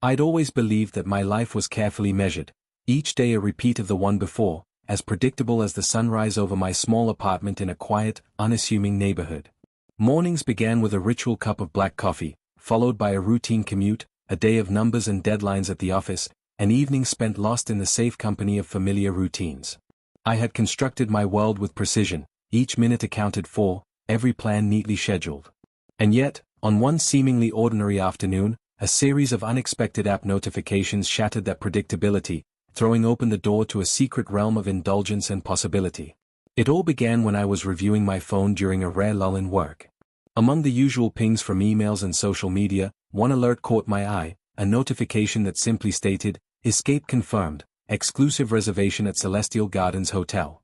I'd always believed that my life was carefully measured, each day a repeat of the one before, as predictable as the sunrise over my small apartment in a quiet, unassuming neighborhood. Mornings began with a ritual cup of black coffee, followed by a routine commute, a day of numbers and deadlines at the office, an evening spent lost in the safe company of familiar routines. I had constructed my world with precision, each minute accounted for, every plan neatly scheduled. And yet, on one seemingly ordinary afternoon, a series of unexpected app notifications shattered that predictability, throwing open the door to a secret realm of indulgence and possibility. It all began when I was reviewing my phone during a rare lull in work. Among the usual pings from emails and social media, one alert caught my eye, a notification that simply stated, "Escape confirmed, exclusive reservation at Celestial Gardens Hotel."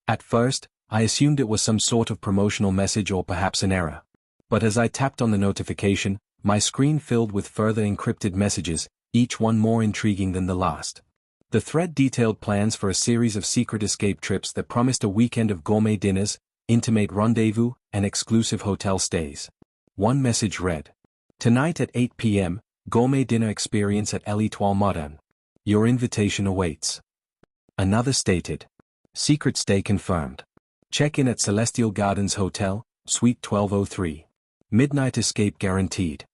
At first, I assumed it was some sort of promotional message or perhaps an error. But as I tapped on the notification, my screen filled with further encrypted messages, each one more intriguing than the last. The thread detailed plans for a series of secret escape trips that promised a weekend of gourmet dinners, intimate rendezvous, and exclusive hotel stays. One message read, "Tonight at 8 p.m., gourmet dinner experience at L'Étoile Moderne. Your invitation awaits." Another stated, "Secret stay confirmed. Check-in at Celestial Gardens Hotel, Suite 1203. Midnight escape guaranteed."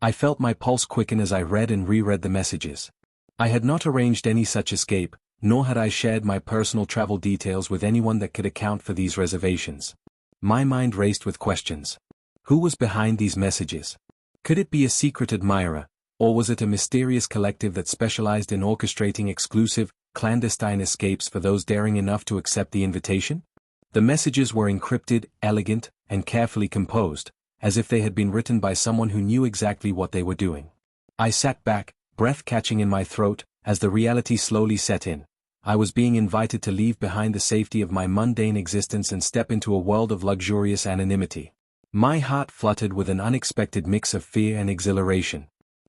I felt my pulse quicken as I read and reread the messages. I had not arranged any such escape, nor had I shared my personal travel details with anyone that could account for these reservations. My mind raced with questions. Who was behind these messages? Could it be a secret admirer, or was it a mysterious collective that specialized in orchestrating exclusive, clandestine escapes for those daring enough to accept the invitation? The messages were encrypted, elegant, and carefully composed, as if they had been written by someone who knew exactly what they were doing. I sat back, breath catching in my throat, as the reality slowly set in. I was being invited to leave behind the safety of my mundane existence and step into a world of luxurious anonymity. My heart fluttered with an unexpected mix of fear and exhilaration.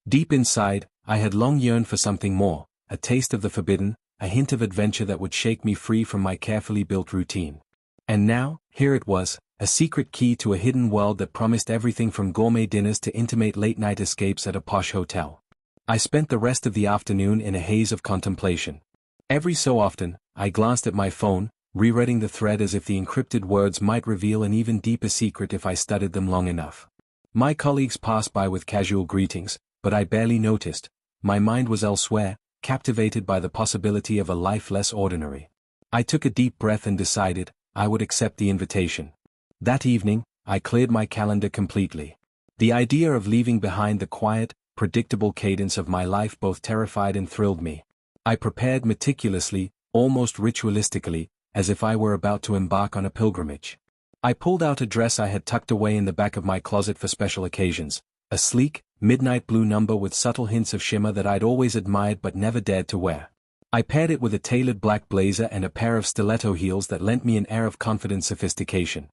Deep inside, I had long yearned for something more, a taste of the forbidden, a hint of adventure that would shake me free from my carefully built routine. And now, here it was, a secret key to a hidden world that promised everything from gourmet dinners to intimate late-night escapes at a posh hotel. I spent the rest of the afternoon in a haze of contemplation. Every so often, I glanced at my phone, rereading the thread as if the encrypted words might reveal an even deeper secret if I studied them long enough. My colleagues passed by with casual greetings, but I barely noticed. My mind was elsewhere, captivated by the possibility of a life less ordinary. I took a deep breath and decided, I would accept the invitation. That evening, I cleared my calendar completely. The idea of leaving behind the quiet, predictable cadence of my life both terrified and thrilled me. I prepared meticulously, almost ritualistically, as if I were about to embark on a pilgrimage. I pulled out a dress I had tucked away in the back of my closet for special occasions, a sleek, midnight blue number with subtle hints of shimmer that I'd always admired but never dared to wear. I paired it with a tailored black blazer and a pair of stiletto heels that lent me an air of confident sophistication.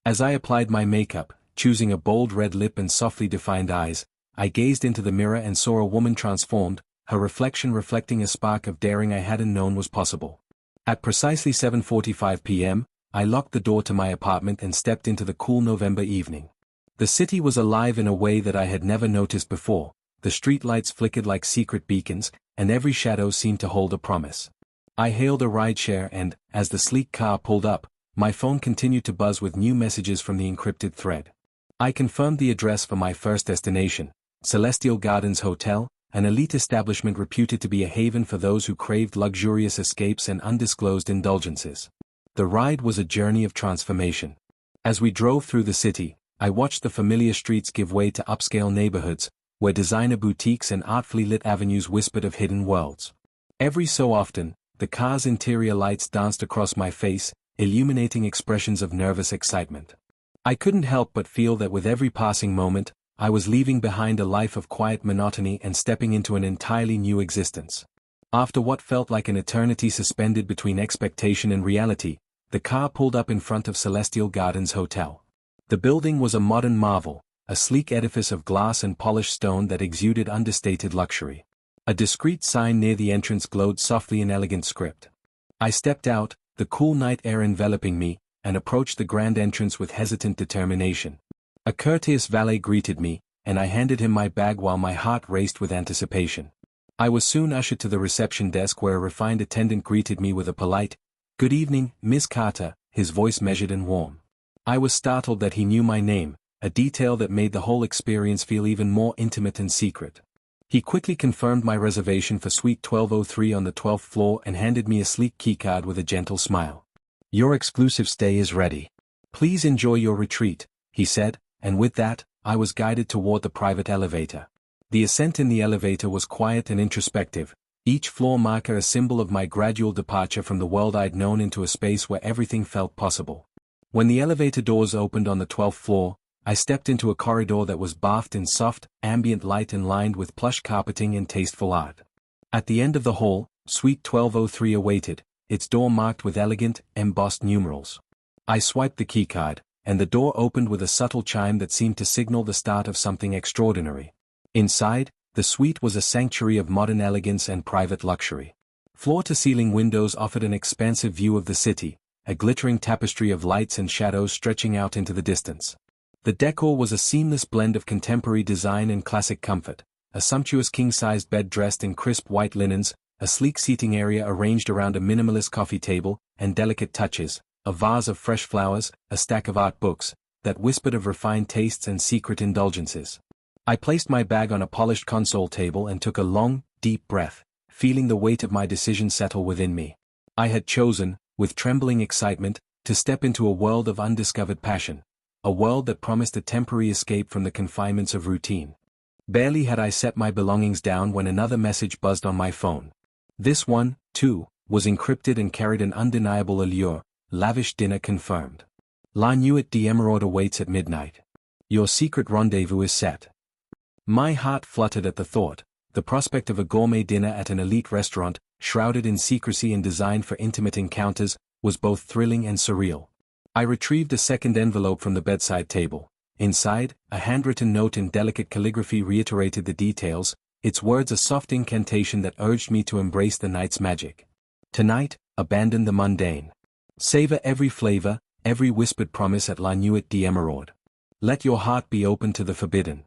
As I applied my makeup, choosing a bold red lip and softly defined eyes, I gazed into the mirror and saw a woman transformed, her reflection reflecting a spark of daring I hadn't known was possible. At precisely 7:45 p.m., I locked the door to my apartment and stepped into the cool November evening. The city was alive in a way that I had never noticed before. The streetlights flickered like secret beacons, and every shadow seemed to hold a promise. I hailed a rideshare and, as the sleek car pulled up, my phone continued to buzz with new messages from the encrypted thread. I confirmed the address for my first destination, Celestial Gardens Hotel, an elite establishment reputed to be a haven for those who craved luxurious escapes and undisclosed indulgences. The ride was a journey of transformation. As we drove through the city, I watched the familiar streets give way to upscale neighborhoods, where designer boutiques and artfully lit avenues whispered of hidden worlds. Every so often, the car's interior lights danced across my face, illuminating expressions of nervous excitement. I couldn't help but feel that with every passing moment, I was leaving behind a life of quiet monotony and stepping into an entirely new existence. After what felt like an eternity suspended between expectation and reality, the car pulled up in front of Celestial Gardens Hotel. The building was a modern marvel, a sleek edifice of glass and polished stone that exuded understated luxury. A discreet sign near the entrance glowed softly in elegant script. I stepped out, the cool night air enveloping me, and approached the grand entrance with hesitant determination. A courteous valet greeted me, and I handed him my bag while my heart raced with anticipation. I was soon ushered to the reception desk where a refined attendant greeted me with a polite, "Good evening, Miss Carter," his voice measured and warm. I was startled that he knew my name, a detail that made the whole experience feel even more intimate and secret. He quickly confirmed my reservation for Suite 1203 on the 12th floor and handed me a sleek keycard with a gentle smile. "Your exclusive stay is ready. Please enjoy your retreat," he said, and with that, I was guided toward the private elevator. The ascent in the elevator was quiet and introspective, each floor marker a symbol of my gradual departure from the world I'd known into a space where everything felt possible. When the elevator doors opened on the 12th floor, I stepped into a corridor that was bathed in soft, ambient light and lined with plush carpeting and tasteful art. At the end of the hall, Suite 1203 awaited, its door marked with elegant, embossed numerals. I swiped the keycard, and the door opened with a subtle chime that seemed to signal the start of something extraordinary. Inside, the suite was a sanctuary of modern elegance and private luxury. Floor-to-ceiling windows offered an expansive view of the city, a glittering tapestry of lights and shadows stretching out into the distance. The decor was a seamless blend of contemporary design and classic comfort, a sumptuous king-sized bed dressed in crisp white linens, a sleek seating area arranged around a minimalist coffee table, and delicate touches, a vase of fresh flowers, a stack of art books, that whispered of refined tastes and secret indulgences. I placed my bag on a polished console table and took a long, deep breath, feeling the weight of my decision settle within me. I had chosen, with trembling excitement, to step into a world of undiscovered passion, a world that promised a temporary escape from the confinements of routine. Barely had I set my belongings down when another message buzzed on my phone. This one, too, was encrypted and carried an undeniable allure: lavish dinner confirmed. La Nuit d'Emeraude awaits at midnight. Your secret rendezvous is set. My heart fluttered at the thought. The prospect of a gourmet dinner at an elite restaurant, shrouded in secrecy and designed for intimate encounters, was both thrilling and surreal. I retrieved a second envelope from the bedside table. Inside, a handwritten note in delicate calligraphy reiterated the details, its words a soft incantation that urged me to embrace the night's magic. Tonight, abandon the mundane. Savor every flavor, every whispered promise at La Nuit d'Emeraude. Let your heart be open to the forbidden.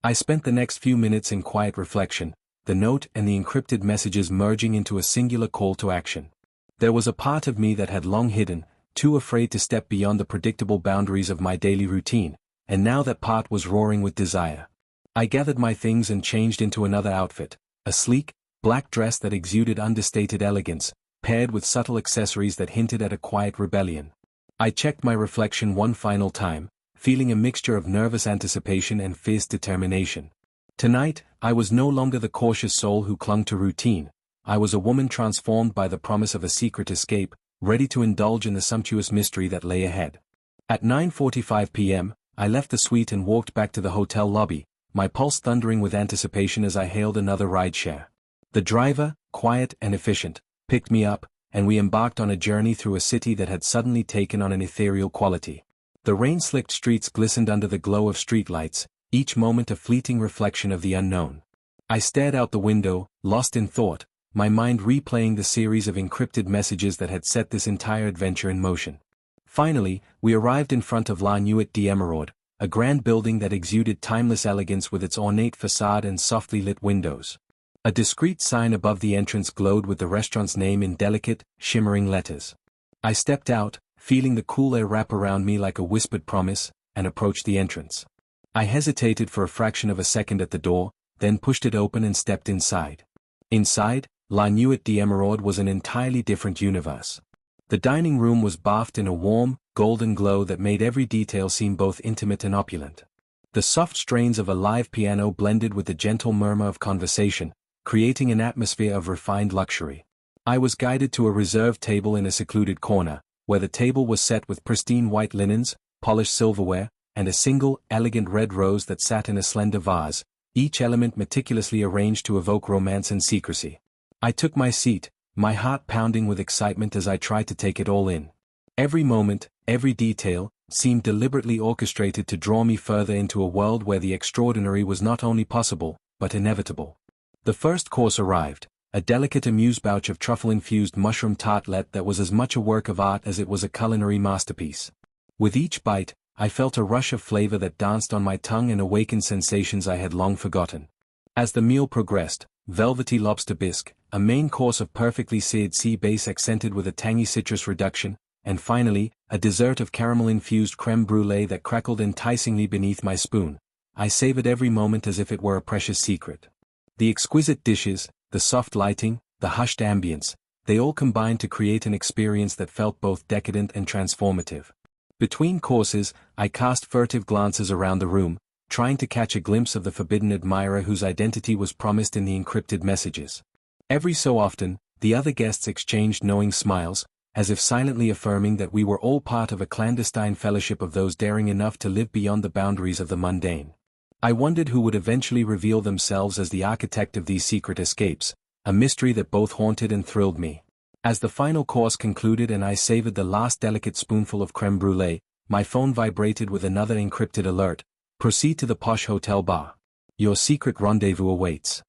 I spent the next few minutes in quiet reflection, the note and the encrypted messages merging into a singular call to action. There was a part of me that had long hidden, too afraid to step beyond the predictable boundaries of my daily routine, and now that part was roaring with desire. I gathered my things and changed into another outfit, a sleek, black dress that exuded understated elegance, paired with subtle accessories that hinted at a quiet rebellion. I checked my reflection one final time, feeling a mixture of nervous anticipation and fierce determination. Tonight, I was no longer the cautious soul who clung to routine. I was a woman transformed by the promise of a secret escape, ready to indulge in the sumptuous mystery that lay ahead. At 9:45 p.m., I left the suite and walked back to the hotel lobby, my pulse thundering with anticipation as I hailed another rideshare. The driver, quiet and efficient, picked me up, and we embarked on a journey through a city that had suddenly taken on an ethereal quality. The rain-slicked streets glistened under the glow of streetlights, each moment a fleeting reflection of the unknown. I stared out the window, lost in thought, my mind replaying the series of encrypted messages that had set this entire adventure in motion. Finally, we arrived in front of La Nuit d'Emeraude, a grand building that exuded timeless elegance with its ornate facade and softly lit windows. A discreet sign above the entrance glowed with the restaurant's name in delicate, shimmering letters. I stepped out, feeling the cool air wrap around me like a whispered promise, and approached the entrance. I hesitated for a fraction of a second at the door, then pushed it open and stepped inside. Inside, La Nuit d'Emeraude was an entirely different universe. The dining room was bathed in a warm, golden glow that made every detail seem both intimate and opulent. The soft strains of a live piano blended with the gentle murmur of conversation, creating an atmosphere of refined luxury. I was guided to a reserved table in a secluded corner, where the table was set with pristine white linens, polished silverware, and a single, elegant red rose that sat in a slender vase, each element meticulously arranged to evoke romance and secrecy. I took my seat, my heart pounding with excitement as I tried to take it all in. Every moment, every detail, seemed deliberately orchestrated to draw me further into a world where the extraordinary was not only possible, but inevitable. The first course arrived, a delicate amuse-bouche of truffle-infused mushroom tartlet that was as much a work of art as it was a culinary masterpiece. With each bite, I felt a rush of flavor that danced on my tongue and awakened sensations I had long forgotten. As the meal progressed, velvety lobster bisque, a main course of perfectly seared sea bass accented with a tangy citrus reduction, and finally, a dessert of caramel-infused creme brulee that crackled enticingly beneath my spoon, I savored every moment as if it were a precious secret. The exquisite dishes, the soft lighting, the hushed ambience, they all combined to create an experience that felt both decadent and transformative. Between courses, I cast furtive glances around the room, trying to catch a glimpse of the forbidden admirer whose identity was promised in the encrypted messages. Every so often, the other guests exchanged knowing smiles, as if silently affirming that we were all part of a clandestine fellowship of those daring enough to live beyond the boundaries of the mundane. I wondered who would eventually reveal themselves as the architect of these secret escapes, a mystery that both haunted and thrilled me. As the final course concluded and I savored the last delicate spoonful of creme brulee, my phone vibrated with another encrypted alert: proceed to the posh hotel bar. Your secret rendezvous awaits.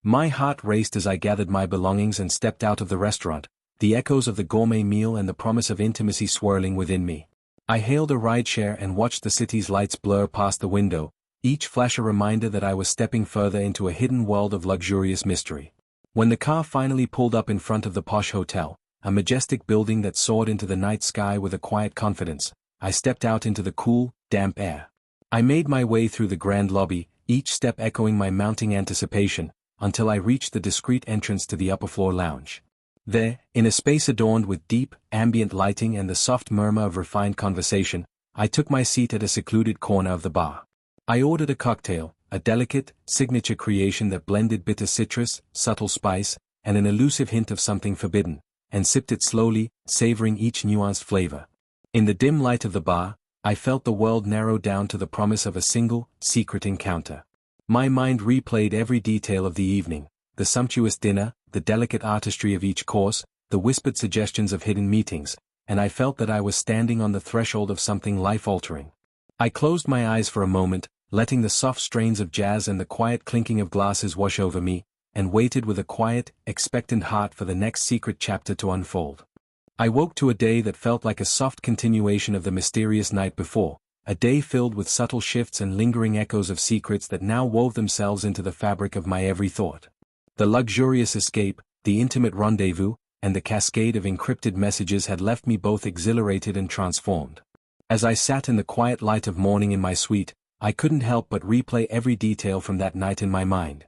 My heart raced as I gathered my belongings and stepped out of the restaurant, the echoes of the gourmet meal and the promise of intimacy swirling within me. I hailed a rideshare and watched the city's lights blur past the window, each flash a reminder that I was stepping further into a hidden world of luxurious mystery. When the car finally pulled up in front of the posh hotel, a majestic building that soared into the night sky with a quiet confidence, I stepped out into the cool, damp air. I made my way through the grand lobby, each step echoing my mounting anticipation, until I reached the discreet entrance to the upper-floor lounge. There, in a space adorned with deep, ambient lighting and the soft murmur of refined conversation, I took my seat at a secluded corner of the bar. I ordered a cocktail, a delicate, signature creation that blended bitter citrus, subtle spice, and an elusive hint of something forbidden, and sipped it slowly, savoring each nuanced flavor. In the dim light of the bar, I felt the world narrow down to the promise of a single, secret encounter. My mind replayed every detail of the evening, the sumptuous dinner, the delicate artistry of each course, the whispered suggestions of hidden meetings, and I felt that I was standing on the threshold of something life-altering. I closed my eyes for a moment, letting the soft strains of jazz and the quiet clinking of glasses wash over me, and waited with a quiet, expectant heart for the next secret chapter to unfold. I woke to a day that felt like a soft continuation of the mysterious night before, a day filled with subtle shifts and lingering echoes of secrets that now wove themselves into the fabric of my every thought. The luxurious escape, the intimate rendezvous, and the cascade of encrypted messages had left me both exhilarated and transformed. As I sat in the quiet light of morning in my suite, I couldn't help but replay every detail from that night in my mind.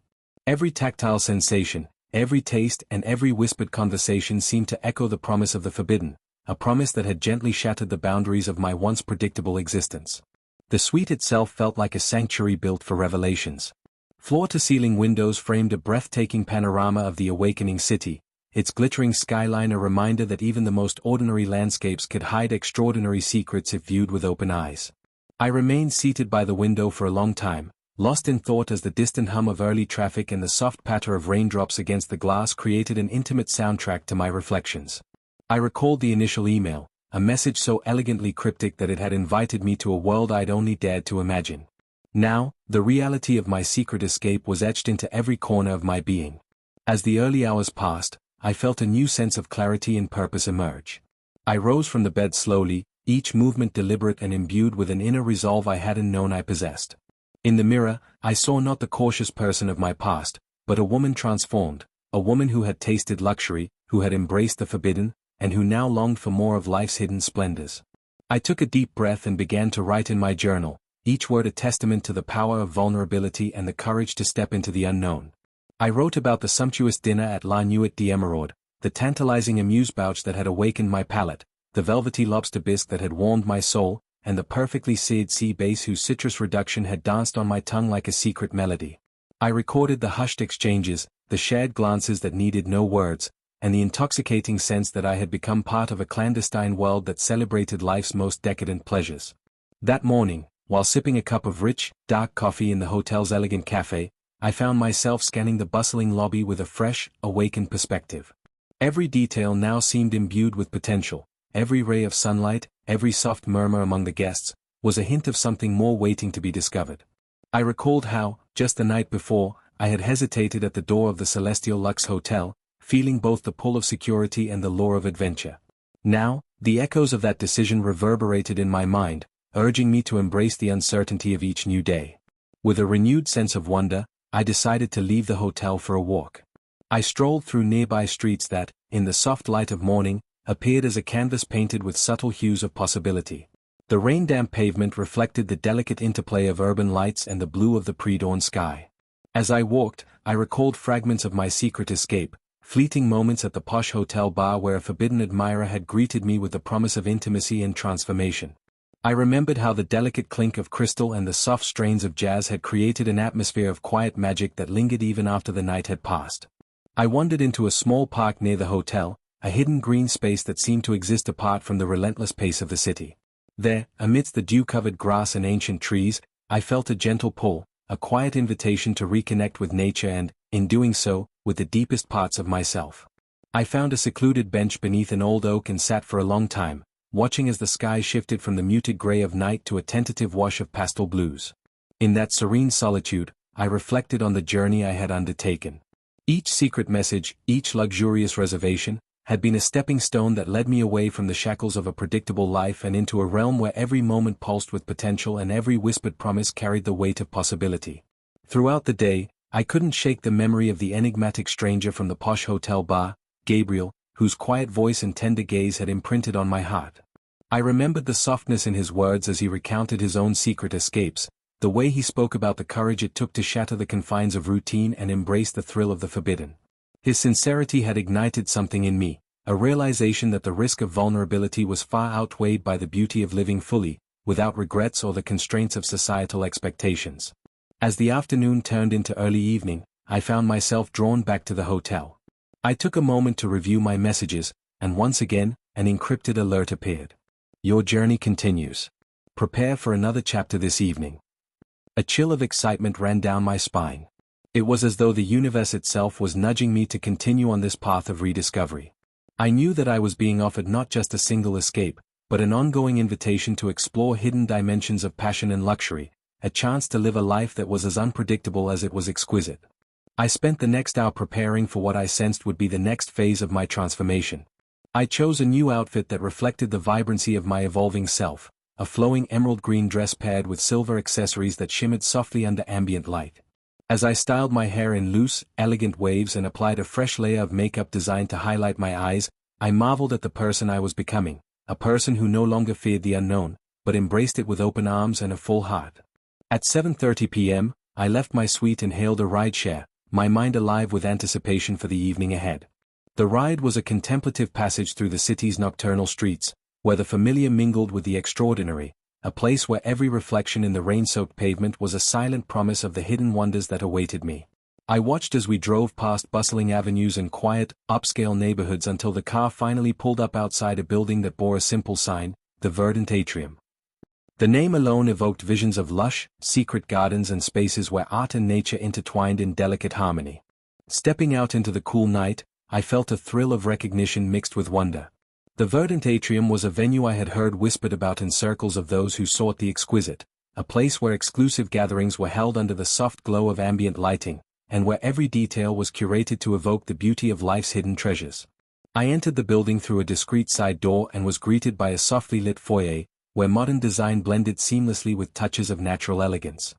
Every tactile sensation, every taste and every whispered conversation seemed to echo the promise of the forbidden, a promise that had gently shattered the boundaries of my once predictable existence. The suite itself felt like a sanctuary built for revelations. Floor-to-ceiling windows framed a breathtaking panorama of the awakening city, its glittering skyline a reminder that even the most ordinary landscapes could hide extraordinary secrets if viewed with open eyes. I remained seated by the window for a long time, lost in thought as the distant hum of early traffic and the soft patter of raindrops against the glass created an intimate soundtrack to my reflections. I recalled the initial email, a message so elegantly cryptic that it had invited me to a world I'd only dared to imagine. Now, the reality of my secret escape was etched into every corner of my being. As the early hours passed, I felt a new sense of clarity and purpose emerge. I rose from the bed slowly, each movement deliberate and imbued with an inner resolve I hadn't known I possessed. In the mirror, I saw not the cautious person of my past, but a woman transformed, a woman who had tasted luxury, who had embraced the forbidden, and who now longed for more of life's hidden splendors. I took a deep breath and began to write in my journal, each word a testament to the power of vulnerability and the courage to step into the unknown. I wrote about the sumptuous dinner at La Nuit d'Emeraude, the tantalizing amuse-bouche that had awakened my palate, the velvety lobster bisque that had warmed my soul, and the perfectly seared sea bass whose citrus reduction had danced on my tongue like a secret melody. I recorded the hushed exchanges, the shared glances that needed no words, and the intoxicating sense that I had become part of a clandestine world that celebrated life's most decadent pleasures. That morning, while sipping a cup of rich, dark coffee in the hotel's elegant cafe, I found myself scanning the bustling lobby with a fresh, awakened perspective. Every detail now seemed imbued with potential. Every ray of sunlight, every soft murmur among the guests, was a hint of something more waiting to be discovered. I recalled how, just the night before, I had hesitated at the door of the Celestial Luxe Hotel, feeling both the pull of security and the lure of adventure. Now, the echoes of that decision reverberated in my mind, urging me to embrace the uncertainty of each new day. With a renewed sense of wonder, I decided to leave the hotel for a walk. I strolled through nearby streets that, in the soft light of morning, appeared as a canvas painted with subtle hues of possibility. The rain-damp pavement reflected the delicate interplay of urban lights and the blue of the pre-dawn sky. As I walked, I recalled fragments of my secret escape, fleeting moments at the posh hotel bar where a forbidden admirer had greeted me with the promise of intimacy and transformation. I remembered how the delicate clink of crystal and the soft strains of jazz had created an atmosphere of quiet magic that lingered even after the night had passed. I wandered into a small park near the hotel, a hidden green space that seemed to exist apart from the relentless pace of the city. There, amidst the dew-covered grass and ancient trees, I felt a gentle pull, a quiet invitation to reconnect with nature and, in doing so, with the deepest parts of myself. I found a secluded bench beneath an old oak and sat for a long time, watching as the sky shifted from the muted gray of night to a tentative wash of pastel blues. In that serene solitude, I reflected on the journey I had undertaken. Each secret message, each luxurious reservation, had been a stepping stone that led me away from the shackles of a predictable life and into a realm where every moment pulsed with potential and every whispered promise carried the weight of possibility. Throughout the day, I couldn't shake the memory of the enigmatic stranger from the posh hotel bar, Gabriel, whose quiet voice and tender gaze had imprinted on my heart. I remembered the softness in his words as he recounted his own secret escapes, the way he spoke about the courage it took to shatter the confines of routine and embrace the thrill of the forbidden. His sincerity had ignited something in me, a realization that the risk of vulnerability was far outweighed by the beauty of living fully, without regrets or the constraints of societal expectations. As the afternoon turned into early evening, I found myself drawn back to the hotel. I took a moment to review my messages, and once again, an encrypted alert appeared. Your journey continues. Prepare for another chapter this evening. A chill of excitement ran down my spine. It was as though the universe itself was nudging me to continue on this path of rediscovery. I knew that I was being offered not just a single escape, but an ongoing invitation to explore hidden dimensions of passion and luxury, a chance to live a life that was as unpredictable as it was exquisite. I spent the next hour preparing for what I sensed would be the next phase of my transformation. I chose a new outfit that reflected the vibrancy of my evolving self, a flowing emerald green dress paired with silver accessories that shimmered softly under ambient light. As I styled my hair in loose, elegant waves and applied a fresh layer of makeup designed to highlight my eyes, I marveled at the person I was becoming, a person who no longer feared the unknown, but embraced it with open arms and a full heart. At 7:30 p.m., I left my suite and hailed a rideshare, my mind alive with anticipation for the evening ahead. The ride was a contemplative passage through the city's nocturnal streets, where the familiar mingled with the extraordinary, a place where every reflection in the rain-soaked pavement was a silent promise of the hidden wonders that awaited me. I watched as we drove past bustling avenues and quiet, upscale neighborhoods until the car finally pulled up outside a building that bore a simple sign, the Verdant Atrium. The name alone evoked visions of lush, secret gardens and spaces where art and nature intertwined in delicate harmony. Stepping out into the cool night, I felt a thrill of recognition mixed with wonder. The Verdant Atrium was a venue I had heard whispered about in circles of those who sought the exquisite, a place where exclusive gatherings were held under the soft glow of ambient lighting, and where every detail was curated to evoke the beauty of life's hidden treasures. I entered the building through a discreet side door and was greeted by a softly lit foyer, where modern design blended seamlessly with touches of natural elegance.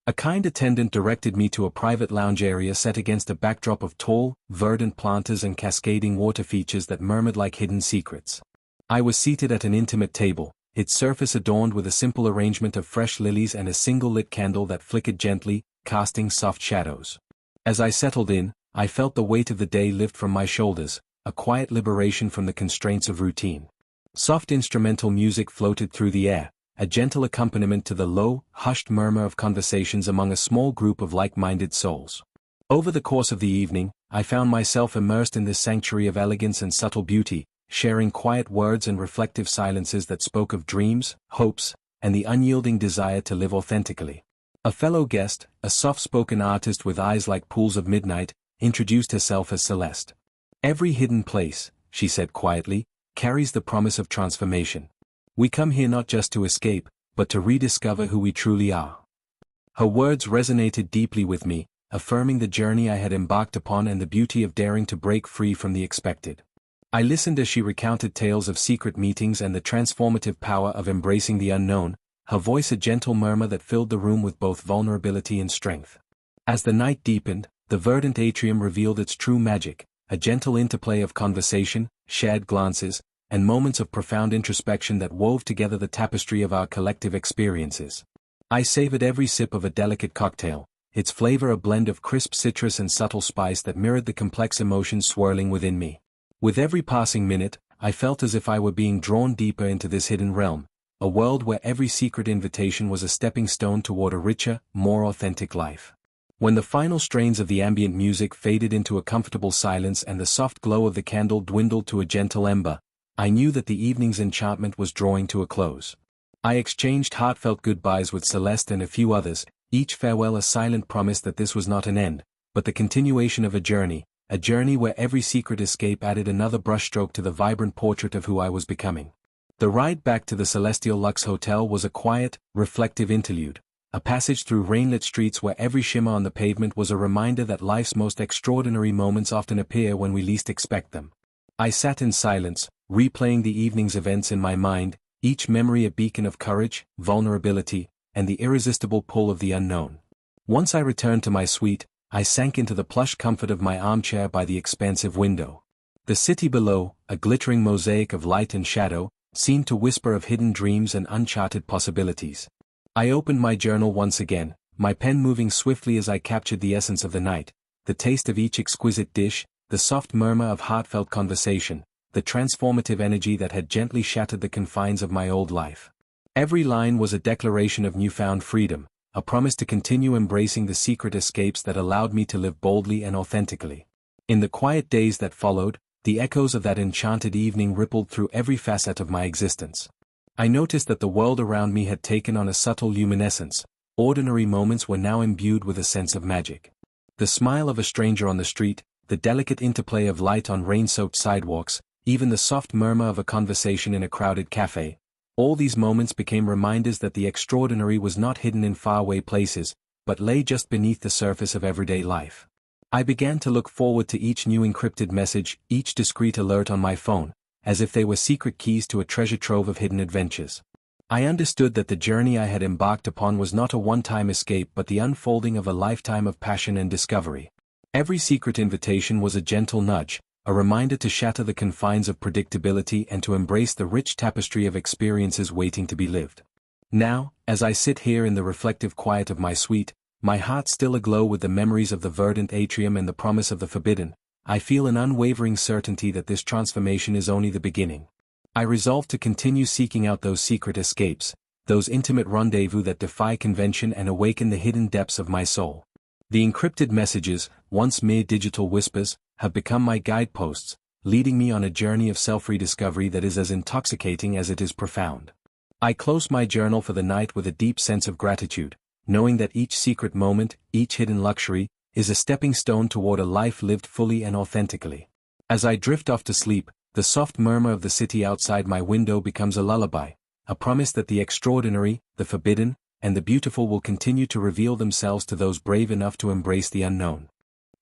A kind attendant directed me to a private lounge area set against a backdrop of tall, verdant planters and cascading water features that murmured like hidden secrets. I was seated at an intimate table, its surface adorned with a simple arrangement of fresh lilies and a single lit candle that flickered gently, casting soft shadows. As I settled in, I felt the weight of the day lift from my shoulders, a quiet liberation from the constraints of routine. Soft instrumental music floated through the air, a gentle accompaniment to the low, hushed murmur of conversations among a small group of like-minded souls. Over the course of the evening, I found myself immersed in this sanctuary of elegance and subtle beauty, sharing quiet words and reflective silences that spoke of dreams, hopes, and the unyielding desire to live authentically. A fellow guest, a soft-spoken artist with eyes like pools of midnight, introduced herself as Celeste. "Every hidden place," she said quietly, "carries the promise of transformation. We come here not just to escape, but to rediscover who we truly are." Her words resonated deeply with me, affirming the journey I had embarked upon and the beauty of daring to break free from the expected. I listened as she recounted tales of secret meetings and the transformative power of embracing the unknown, her voice a gentle murmur that filled the room with both vulnerability and strength. As the night deepened, the verdant atrium revealed its true magic, a gentle interplay of conversation, shared glances, and moments of profound introspection that wove together the tapestry of our collective experiences. I savored every sip of a delicate cocktail, its flavor a blend of crisp citrus and subtle spice that mirrored the complex emotions swirling within me. With every passing minute, I felt as if I were being drawn deeper into this hidden realm, a world where every secret invitation was a stepping stone toward a richer, more authentic life. When the final strains of the ambient music faded into a comfortable silence and the soft glow of the candle dwindled to a gentle ember, I knew that the evening's enchantment was drawing to a close. I exchanged heartfelt goodbyes with Celeste and a few others, each farewell a silent promise that this was not an end, but the continuation of a journey where every secret escape added another brushstroke to the vibrant portrait of who I was becoming. The ride back to the Celestial Lux Hotel was a quiet, reflective interlude, a passage through rainlit streets where every shimmer on the pavement was a reminder that life's most extraordinary moments often appear when we least expect them. I sat in silence, replaying the evening's events in my mind, each memory a beacon of courage, vulnerability, and the irresistible pull of the unknown. Once I returned to my suite, I sank into the plush comfort of my armchair by the expansive window. The city below, a glittering mosaic of light and shadow, seemed to whisper of hidden dreams and uncharted possibilities. I opened my journal once again, my pen moving swiftly as I captured the essence of the night, the taste of each exquisite dish, the soft murmur of heartfelt conversation, the transformative energy that had gently shattered the confines of my old life. Every line was a declaration of newfound freedom, a promise to continue embracing the secret escapes that allowed me to live boldly and authentically. In the quiet days that followed, the echoes of that enchanted evening rippled through every facet of my existence. I noticed that the world around me had taken on a subtle luminescence. Ordinary moments were now imbued with a sense of magic. The smile of a stranger on the street, the delicate interplay of light on rain-soaked sidewalks, even the soft murmur of a conversation in a crowded cafe, all these moments became reminders that the extraordinary was not hidden in faraway places, but lay just beneath the surface of everyday life. I began to look forward to each new encrypted message, each discreet alert on my phone, as if they were secret keys to a treasure trove of hidden adventures. I understood that the journey I had embarked upon was not a one-time escape but the unfolding of a lifetime of passion and discovery. Every secret invitation was a gentle nudge, a reminder to shatter the confines of predictability and to embrace the rich tapestry of experiences waiting to be lived. Now, as I sit here in the reflective quiet of my suite, my heart still aglow with the memories of the verdant atrium and the promise of the forbidden, I feel an unwavering certainty that this transformation is only the beginning. I resolve to continue seeking out those secret escapes, those intimate rendezvous that defy convention and awaken the hidden depths of my soul. The encrypted messages, once mere digital whispers, have become my guideposts, leading me on a journey of self-rediscovery that is as intoxicating as it is profound. I close my journal for the night with a deep sense of gratitude, knowing that each secret moment, each hidden luxury, is a stepping stone toward a life lived fully and authentically. As I drift off to sleep, the soft murmur of the city outside my window becomes a lullaby, a promise that the extraordinary, the forbidden, and the beautiful will continue to reveal themselves to those brave enough to embrace the unknown.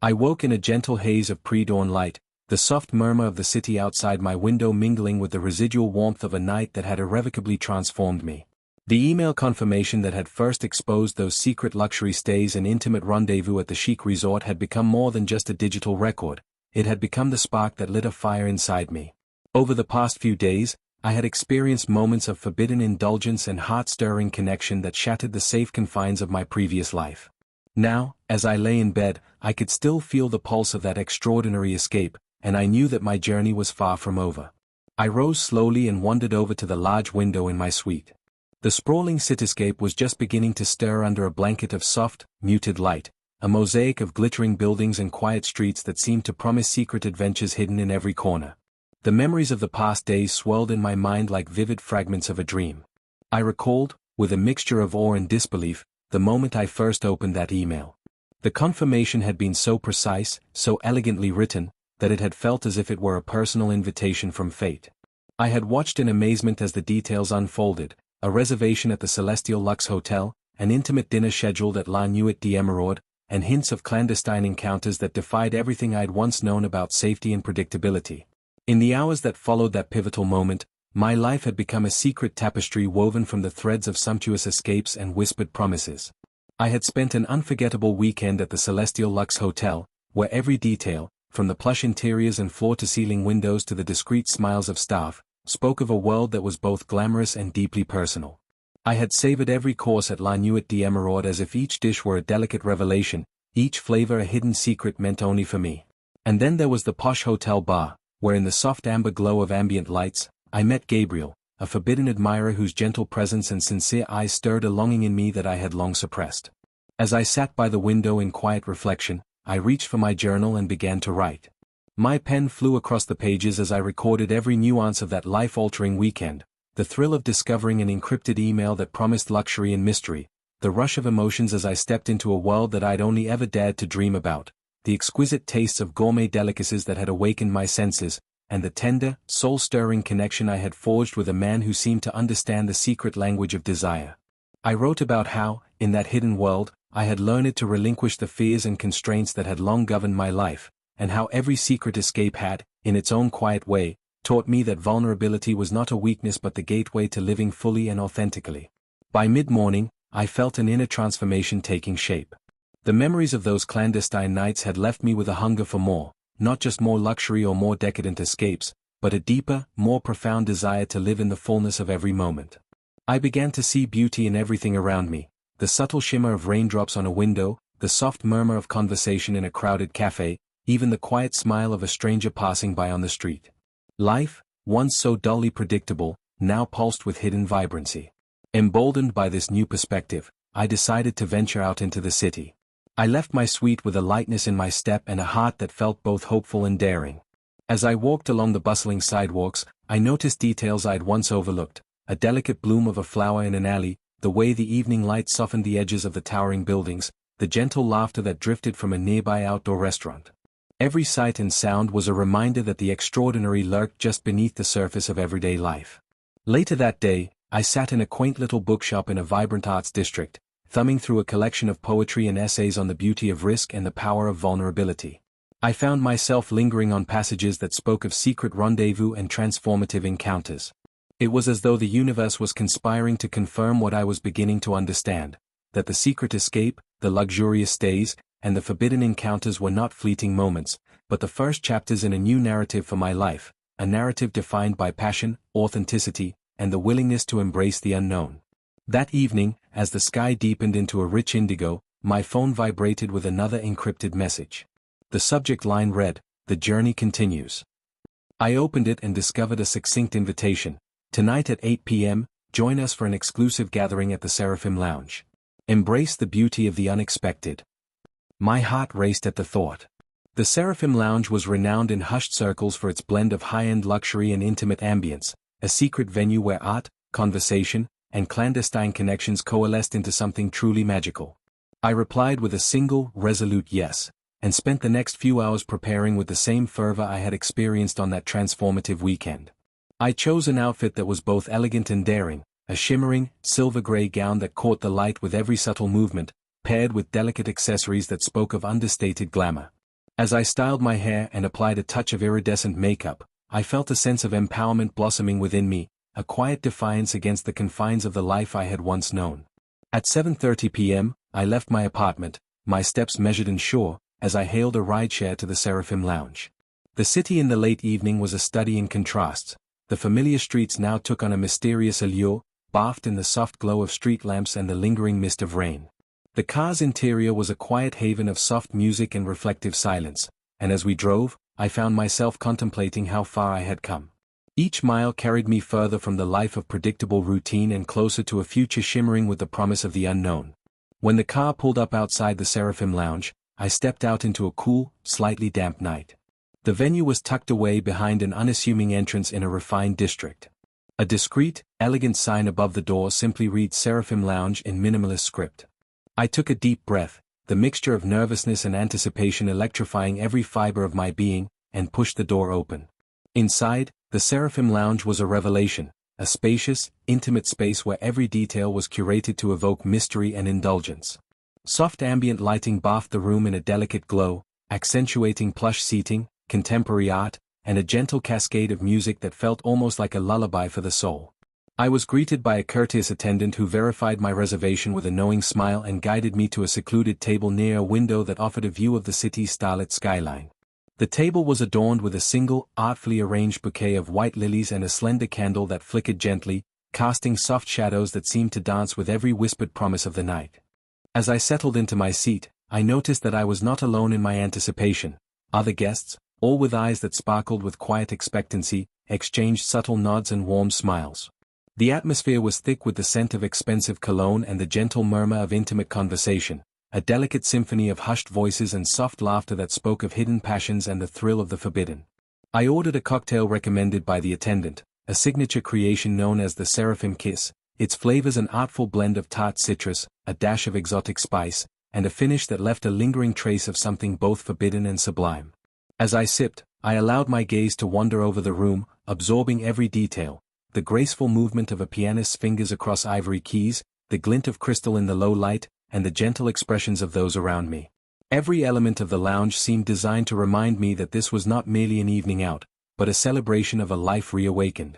I woke in a gentle haze of pre-dawn light, the soft murmur of the city outside my window mingling with the residual warmth of a night that had irrevocably transformed me. The email confirmation that had first exposed those secret luxury stays and intimate rendezvous at the chic resort had become more than just a digital record, it had become the spark that lit a fire inside me. Over the past few days, I had experienced moments of forbidden indulgence and heart-stirring connection that shattered the safe confines of my previous life. Now, as I lay in bed, I could still feel the pulse of that extraordinary escape, and I knew that my journey was far from over. I rose slowly and wandered over to the large window in my suite. The sprawling cityscape was just beginning to stir under a blanket of soft, muted light, a mosaic of glittering buildings and quiet streets that seemed to promise secret adventures hidden in every corner. The memories of the past days swirled in my mind like vivid fragments of a dream. I recalled, with a mixture of awe and disbelief, the moment I first opened that email. The confirmation had been so precise, so elegantly written, that it had felt as if it were a personal invitation from fate. I had watched in amazement as the details unfolded, a reservation at the Celestial Lux Hotel, an intimate dinner scheduled at La Nuit d'Emeraude, and hints of clandestine encounters that defied everything I'd once known about safety and predictability. In the hours that followed that pivotal moment, My life had become a secret tapestry woven from the threads of sumptuous escapes and whispered promises. I had spent an unforgettable weekend at the Celestial Luxe Hotel, where every detail, from the plush interiors and floor-to-ceiling windows to the discreet smiles of staff, spoke of a world that was both glamorous and deeply personal. I had savored every course at La Nuit d'Emeraude as if each dish were a delicate revelation, each flavor a hidden secret meant only for me. And then there was the posh hotel bar, where in the soft amber glow of ambient lights, I met Gabriel, a forbidden admirer whose gentle presence and sincere eyes stirred a longing in me that I had long suppressed. As I sat by the window in quiet reflection, I reached for my journal and began to write. My pen flew across the pages as I recorded every nuance of that life-altering weekend, the thrill of discovering an encrypted email that promised luxury and mystery, the rush of emotions as I stepped into a world that I'd only ever dared to dream about, the exquisite tastes of gourmet delicacies that had awakened my senses, and the tender, soul-stirring connection I had forged with a man who seemed to understand the secret language of desire. I wrote about how, in that hidden world, I had learned to relinquish the fears and constraints that had long governed my life, and how every secret escape had, in its own quiet way, taught me that vulnerability was not a weakness but the gateway to living fully and authentically. By mid-morning, I felt an inner transformation taking shape. The memories of those clandestine nights had left me with a hunger for more, not just more luxury or more decadent escapes, but a deeper, more profound desire to live in the fullness of every moment. I began to see beauty in everything around me, the subtle shimmer of raindrops on a window, the soft murmur of conversation in a crowded cafe, even the quiet smile of a stranger passing by on the street. Life, once so dully predictable, now pulsed with hidden vibrancy. Emboldened by this new perspective, I decided to venture out into the city. I left my suite with a lightness in my step and a heart that felt both hopeful and daring. As I walked along the bustling sidewalks, I noticed details I'd once overlooked, a delicate bloom of a flower in an alley, the way the evening light softened the edges of the towering buildings, the gentle laughter that drifted from a nearby outdoor restaurant. Every sight and sound was a reminder that the extraordinary lurked just beneath the surface of everyday life. Later that day, I sat in a quaint little bookshop in a vibrant arts district, thumbing through a collection of poetry and essays on the beauty of risk and the power of vulnerability. I found myself lingering on passages that spoke of secret rendezvous and transformative encounters. It was as though the universe was conspiring to confirm what I was beginning to understand, that the secret escape, the luxurious stays, and the forbidden encounters were not fleeting moments, but the first chapters in a new narrative for my life, a narrative defined by passion, authenticity, and the willingness to embrace the unknown. That evening, as the sky deepened into a rich indigo, my phone vibrated with another encrypted message. The subject line read, "The journey continues." I opened it and discovered a succinct invitation. "Tonight at 8 p.m., join us for an exclusive gathering at the Seraphim Lounge. Embrace the beauty of the unexpected." My heart raced at the thought. The Seraphim Lounge was renowned in hushed circles for its blend of high-end luxury and intimate ambience, a secret venue where art, conversation, and clandestine connections coalesced into something truly magical. I replied with a single, resolute yes, and spent the next few hours preparing with the same fervor I had experienced on that transformative weekend. I chose an outfit that was both elegant and daring, a shimmering, silver-gray gown that caught the light with every subtle movement, paired with delicate accessories that spoke of understated glamour. As I styled my hair and applied a touch of iridescent makeup, I felt a sense of empowerment blossoming within me, a quiet defiance against the confines of the life I had once known. At 7:30 p.m., I left my apartment, my steps measured and sure, as I hailed a rideshare to the Seraphim Lounge. The city in the late evening was a study in contrasts. The familiar streets now took on a mysterious allure, bathed in the soft glow of street lamps and the lingering mist of rain. The car's interior was a quiet haven of soft music and reflective silence, and as we drove, I found myself contemplating how far I had come. Each mile carried me further from the life of predictable routine and closer to a future shimmering with the promise of the unknown. When the car pulled up outside the Seraphim Lounge, I stepped out into a cool, slightly damp night. The venue was tucked away behind an unassuming entrance in a refined district. A discreet, elegant sign above the door simply read Seraphim Lounge in minimalist script. I took a deep breath, the mixture of nervousness and anticipation electrifying every fiber of my being, and pushed the door open. Inside, the Seraphim Lounge was a revelation, a spacious, intimate space where every detail was curated to evoke mystery and indulgence. Soft ambient lighting bathed the room in a delicate glow, accentuating plush seating, contemporary art, and a gentle cascade of music that felt almost like a lullaby for the soul. I was greeted by a courteous attendant who verified my reservation with a knowing smile and guided me to a secluded table near a window that offered a view of the city's starlit skyline. The table was adorned with a single, artfully arranged bouquet of white lilies and a slender candle that flickered gently, casting soft shadows that seemed to dance with every whispered promise of the night. As I settled into my seat, I noticed that I was not alone in my anticipation. Other guests, all with eyes that sparkled with quiet expectancy, exchanged subtle nods and warm smiles. The atmosphere was thick with the scent of expensive cologne and the gentle murmur of intimate conversation, a delicate symphony of hushed voices and soft laughter that spoke of hidden passions and the thrill of the forbidden. I ordered a cocktail recommended by the attendant, a signature creation known as the Seraphim Kiss, its flavors an artful blend of tart citrus, a dash of exotic spice, and a finish that left a lingering trace of something both forbidden and sublime. As I sipped, I allowed my gaze to wander over the room, absorbing every detail, the graceful movement of a pianist's fingers across ivory keys, the glint of crystal in the low light, and the gentle expressions of those around me. Every element of the lounge seemed designed to remind me that this was not merely an evening out, but a celebration of a life reawakened.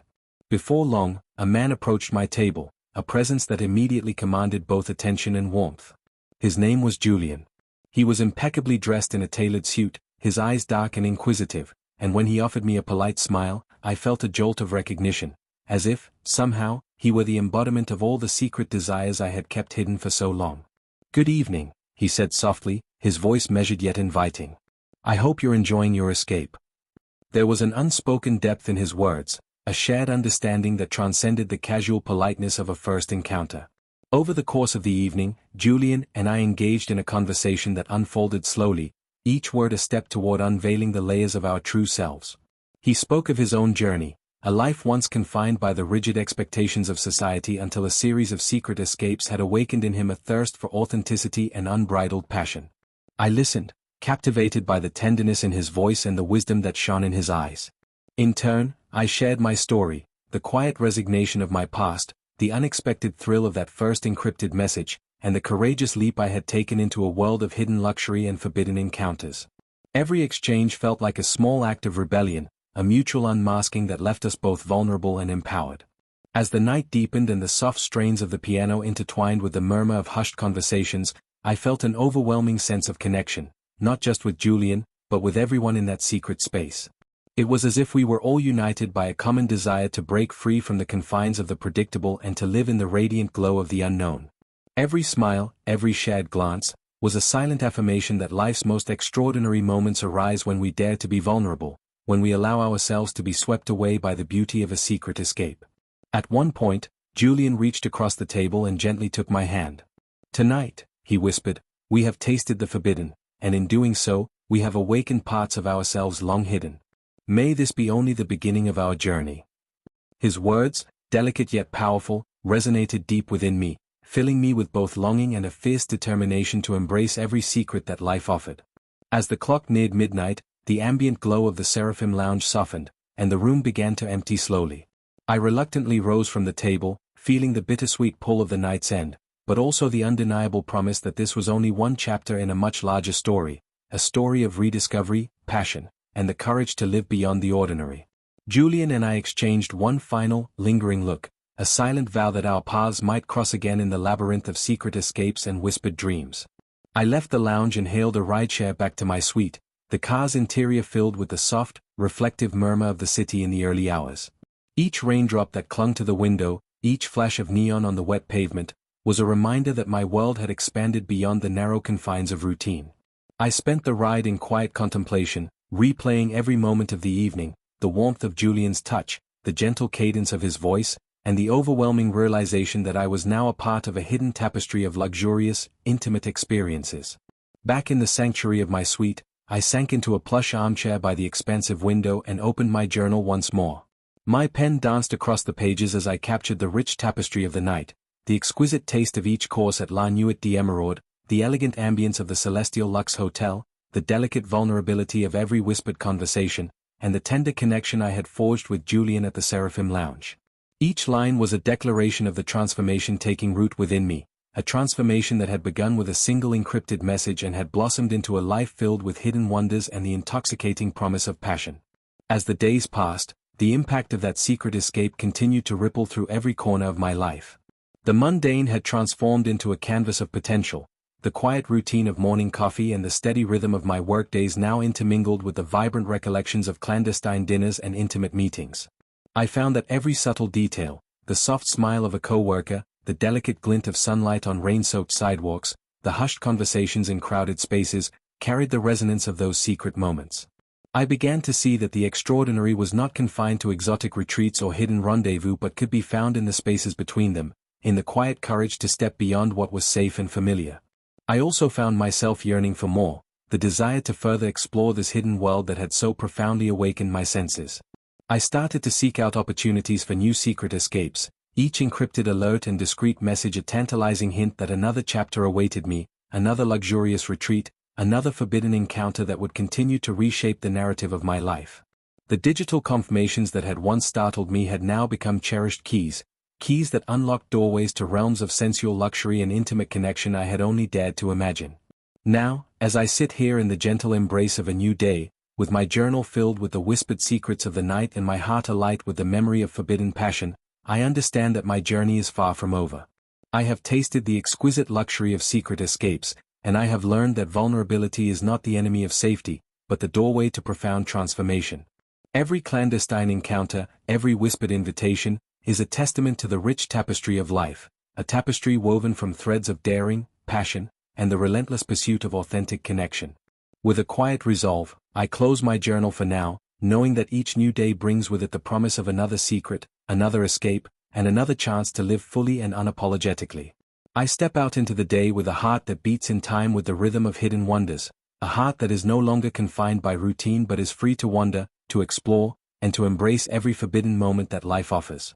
Before long, a man approached my table, a presence that immediately commanded both attention and warmth. His name was Julian. He was impeccably dressed in a tailored suit, his eyes dark and inquisitive, and when he offered me a polite smile, I felt a jolt of recognition, as if, somehow, he were the embodiment of all the secret desires I had kept hidden for so long. "Good evening," he said softly, his voice measured yet inviting. "I hope you're enjoying your escape." There was an unspoken depth in his words, a shared understanding that transcended the casual politeness of a first encounter. Over the course of the evening, Julian and I engaged in a conversation that unfolded slowly, each word a step toward unveiling the layers of our true selves. He spoke of his own journey, a life once confined by the rigid expectations of society until a series of secret escapes had awakened in him a thirst for authenticity and unbridled passion. I listened, captivated by the tenderness in his voice and the wisdom that shone in his eyes. In turn, I shared my story, the quiet resignation of my past, the unexpected thrill of that first encrypted message, and the courageous leap I had taken into a world of hidden luxury and forbidden encounters. Every exchange felt like a small act of rebellion, a mutual unmasking that left us both vulnerable and empowered. As the night deepened and the soft strains of the piano intertwined with the murmur of hushed conversations, I felt an overwhelming sense of connection, not just with Julian, but with everyone in that secret space. It was as if we were all united by a common desire to break free from the confines of the predictable and to live in the radiant glow of the unknown. Every smile, every shared glance, was a silent affirmation that life's most extraordinary moments arise when we dare to be vulnerable, when we allow ourselves to be swept away by the beauty of a secret escape. At one point, Julian reached across the table and gently took my hand. "Tonight," he whispered, "we have tasted the forbidden, and in doing so, we have awakened parts of ourselves long hidden. May this be only the beginning of our journey." His words, delicate yet powerful, resonated deep within me, filling me with both longing and a fierce determination to embrace every secret that life offered. As the clock neared midnight, the ambient glow of the Seraphim Lounge softened, and the room began to empty slowly. I reluctantly rose from the table, feeling the bittersweet pull of the night's end, but also the undeniable promise that this was only one chapter in a much larger story, a story of rediscovery, passion, and the courage to live beyond the ordinary. Julian and I exchanged one final, lingering look, a silent vow that our paths might cross again in the labyrinth of secret escapes and whispered dreams. I left the lounge and hailed a rideshare back to my suite, the car's interior filled with the soft, reflective murmur of the city in the early hours. Each raindrop that clung to the window, each flash of neon on the wet pavement, was a reminder that my world had expanded beyond the narrow confines of routine. I spent the ride in quiet contemplation, replaying every moment of the evening, the warmth of Julian's touch, the gentle cadence of his voice, and the overwhelming realization that I was now a part of a hidden tapestry of luxurious, intimate experiences. Back in the sanctuary of my suite, I sank into a plush armchair by the expansive window and opened my journal once more. My pen danced across the pages as I captured the rich tapestry of the night, the exquisite taste of each course at La Nuit d'Emeraude, the elegant ambience of the Celestial Luxe Hotel, the delicate vulnerability of every whispered conversation, and the tender connection I had forged with Julian at the Seraphim Lounge. Each line was a declaration of the transformation taking root within me, a transformation that had begun with a single encrypted message and had blossomed into a life filled with hidden wonders and the intoxicating promise of passion. As the days passed, the impact of that secret escape continued to ripple through every corner of my life. The mundane had transformed into a canvas of potential. The quiet routine of morning coffee and the steady rhythm of my workdays now intermingled with the vibrant recollections of clandestine dinners and intimate meetings. I found that every subtle detail, the soft smile of a coworker, the delicate glint of sunlight on rain-soaked sidewalks, the hushed conversations in crowded spaces, carried the resonance of those secret moments. I began to see that the extraordinary was not confined to exotic retreats or hidden rendezvous but could be found in the spaces between them, in the quiet courage to step beyond what was safe and familiar. I also found myself yearning for more, the desire to further explore this hidden world that had so profoundly awakened my senses. I started to seek out opportunities for new secret escapes, each encrypted alert and discreet message a tantalizing hint that another chapter awaited me, another luxurious retreat, another forbidden encounter that would continue to reshape the narrative of my life. The digital confirmations that had once startled me had now become cherished keys that unlocked doorways to realms of sensual luxury and intimate connection I had only dared to imagine. Now, as I sit here in the gentle embrace of a new day, with my journal filled with the whispered secrets of the night and my heart alight with the memory of forbidden passion, I understand that my journey is far from over. I have tasted the exquisite luxury of secret escapes, and I have learned that vulnerability is not the enemy of safety, but the doorway to profound transformation. Every clandestine encounter, every whispered invitation, is a testament to the rich tapestry of life, a tapestry woven from threads of daring, passion, and the relentless pursuit of authentic connection. With a quiet resolve, I close my journal for now, knowing that each new day brings with it the promise of another secret, another escape, and another chance to live fully and unapologetically. I step out into the day with a heart that beats in time with the rhythm of hidden wonders, a heart that is no longer confined by routine but is free to wander, to explore, and to embrace every forbidden moment that life offers.